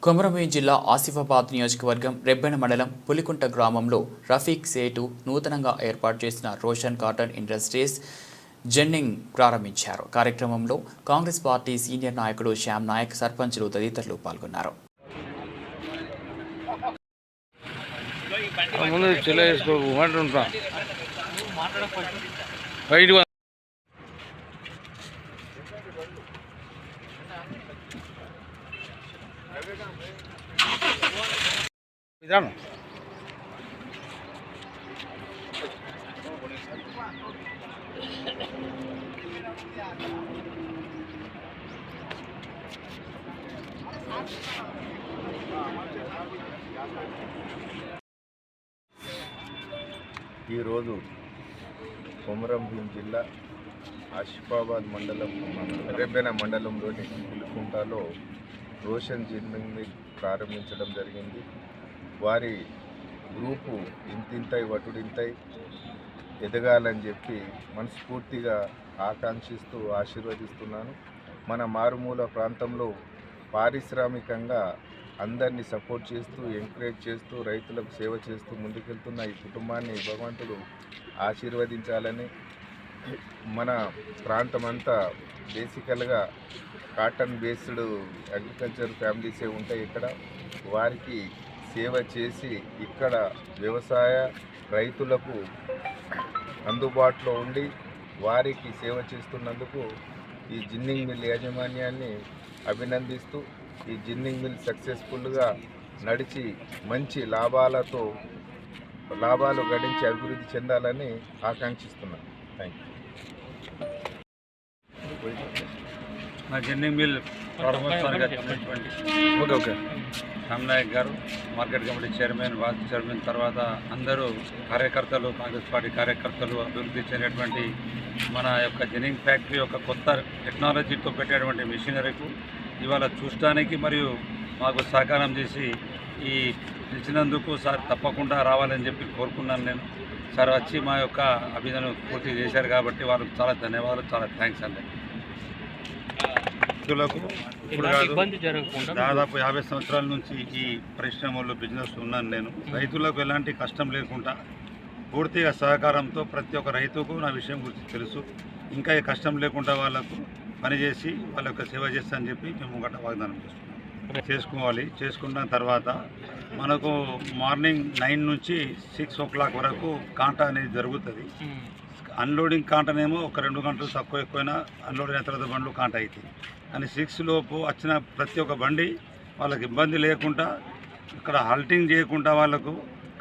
కొమరంభీం జిల్లా ఆసిఫాబాద్ నియోజకవర్గం రెబ్బెన మండలం పులికుంట గ్రామంలో రఫీక్ సేటు నూతనంగా ఏర్పాటు చేసిన రోషన్ కాటన్ ఇండస్ట్రీస్ జెన్నింగ్ ప్రారంభించారు. కార్యక్రమంలో కాంగ్రెస్ పార్టీ సీనియర్ నాయకుడు శ్యామ్ నాయక్, సర్పంచులు తదితరులు పాల్గొన్నారు. ఈరోజు కొమరంభీం జిల్లా ఆసిఫాబాద్ మండలం రెబ్బెన మండలంలోని పులికుంటలో రోషన్ జిన్నింగ్ని ప్రారంభించడం జరిగింది. వారి గ్రూపు ఇంతింతై వటుడింతై ఎదగాలని చెప్పి మనస్ఫూర్తిగా ఆకాంక్షిస్తూ ఆశీర్వదిస్తున్నాను. మన మారుమూల ప్రాంతంలో పారిశ్రామికంగా అందరినీ సపోర్ట్ చేస్తూ, ఎంకరేజ్ చేస్తూ, రైతులకు సేవ చేస్తూ ముందుకెళ్తున్న ఈ కుటుంబాన్ని భగవంతుడు ఆశీర్వదించాలని, మన ప్రాంతమంతా బేసికల్గా కాటన్ బేస్డ్ అగ్రికల్చర్ ఫ్యామిలీసే ఉంటాయి. ఇక్కడ వారికి సేవ చేసి ఇక్కడ వ్యవసాయ రైతులకు అందుబాటులో ఉండి వారికి సేవ చేస్తున్నందుకు ఈ జిన్నింగ్ మిల్ యాజమాన్యాన్ని అభినందిస్తూ, ఈ జిన్నింగ్ మిల్ సక్సెస్ఫుల్గా నడిచి మంచి లాభాలు గడించి అభివృద్ధి చెందాలని ఆకాంక్షిస్తున్నాను. Thank you. మా జిన్నింగ్ మిల్ ప్రారంభోత్సవానికి వచ్చినటువంటి శ్యామ్ నాయక్ గారు, market committee chairman, vice chairman, తర్వాత అందరూ కార్యకర్తలు, కాంగ్రెస్ పార్టీ కార్యకర్తలు, అభివృద్ధి చెందినటువంటి మన యొక్క జిన్నింగ్ ఫ్యాక్టరీ యొక్క కొత్త టెక్నాలజీతో పెట్టేటువంటి మిషనరీకు ఇవాళ చూడటానికి మరియు మాకు సహకారం చేసి ఈ పిలిచినందుకు సార్ తప్పకుండా రావాలని చెప్పి కోరుకున్నాను నేను. సార్ వచ్చి మా యొక్క అభినందన పూర్తి చేశారు కాబట్టి వాళ్ళకి చాలా ధన్యవాదాలు, చాలా థ్యాంక్స్ అండి. దాదాపు 50 సంవత్సరాల నుంచి ఈ పరిశ్రమలో బిజినెస్ ఉన్నాను నేను. రైతులకు ఎలాంటి కష్టం లేకుండా పూర్తిగా సహకారంతో ప్రతి ఒక్క రైతుకు నా విషయం గురించి తెలుసు. ఇంకా ఈ కష్టం లేకుండా వాళ్ళకు పనిచేసి వాళ్ళ యొక్క సేవ చేస్తానని చెప్పి మేము గట్ట వాగ్దానం చేసుకోవాలి. చేసుకున్న తర్వాత మనకు మార్నింగ్ 9 నుంచి 6 o'clock వరకు కాంటా అనేది జరుగుతుంది. అన్లోడింగ్ కాంటనేమో ఒక 2 గంటలు తక్కువ ఎక్కువైనా అన్లోడ్ అయిన తర్వాత బండ్లు కాంట అవుతాయి. కానీ 6 లోపు వచ్చిన ప్రతి ఒక్క బండి వాళ్ళకి ఇబ్బంది లేకుండా ఇక్కడ హాల్టింగ్ చేయకుండా వాళ్ళకు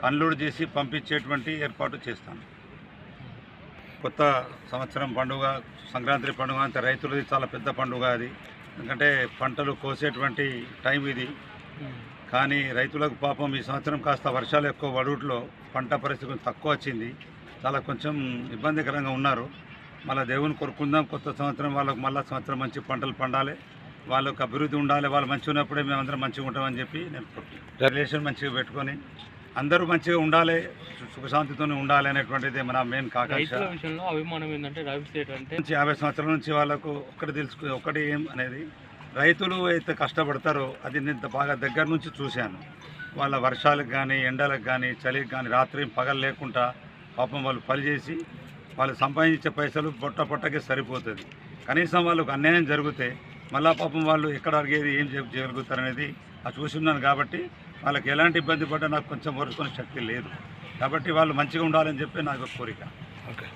అన్లోడ్ చేసి పంపించేటువంటి ఏర్పాటు చేస్తాను. కొత్త సంవత్సరం పండుగ, సంక్రాంతి పండుగ అంటే రైతులది చాలా పెద్ద పండుగ అది. ఎందుకంటే పంటలు కోసేటువంటి టైం ఇది. కానీ రైతులకు పాపం ఈ సంవత్సరం కాస్త వర్షాలు ఎక్కువ పడుట్లో పంట పరిస్థితి తక్కువ వచ్చింది. చాలా కొంచెం ఇబ్బందికరంగా ఉన్నారు. మళ్ళీ దేవుని కోరుకుందాం, కొత్త సంవత్సరం వాళ్ళకు మళ్ళీ సంవత్సరం మంచి పంటలు పండాలి, వాళ్ళకు అభివృద్ధి ఉండాలి, వాళ్ళు మంచిగా ఉన్నప్పుడే మేమందరం మంచిగా ఉంటామని చెప్పి నేను రిలేషన్ మంచిగా పెట్టుకొని అందరూ మంచిగా ఉండాలి, సుఖశాంతితో ఉండాలి అనేటువంటిది మన మెయిన్ కాకాంక్ష. అభిమానం ఏంటంటే 50 సంవత్సరాల నుంచి వాళ్ళకు ఒకటి ఏం అనేది, రైతులు అయితే కష్టపడతారో అది నేను బాగా దగ్గర నుంచి చూశాను. వాళ్ళ వర్షాలకు కానీ, ఎండలకు కానీ, చలికి కానీ రాత్రి పగలు లేకుండా పాపం వాళ్ళు పనిచేసి వాళ్ళు సంపాదించే పైసలు పొట్టకి సరిపోతుంది. కనీసం వాళ్ళకు అన్యాయం జరిగితే మళ్ళా పాపం వాళ్ళు ఎక్కడ అడిగేది ఏం చేయగలుగుతారనేది అది చూసి ఉన్నాను. కాబట్టి వాళ్ళకి ఎలాంటి ఇబ్బంది పడ్డా నాకు కొంచెం ఓర్చుకునే శక్తి లేదు. కాబట్టి వాళ్ళు మంచిగా ఉండాలని చెప్పి నాకు కోరిక. ఓకే.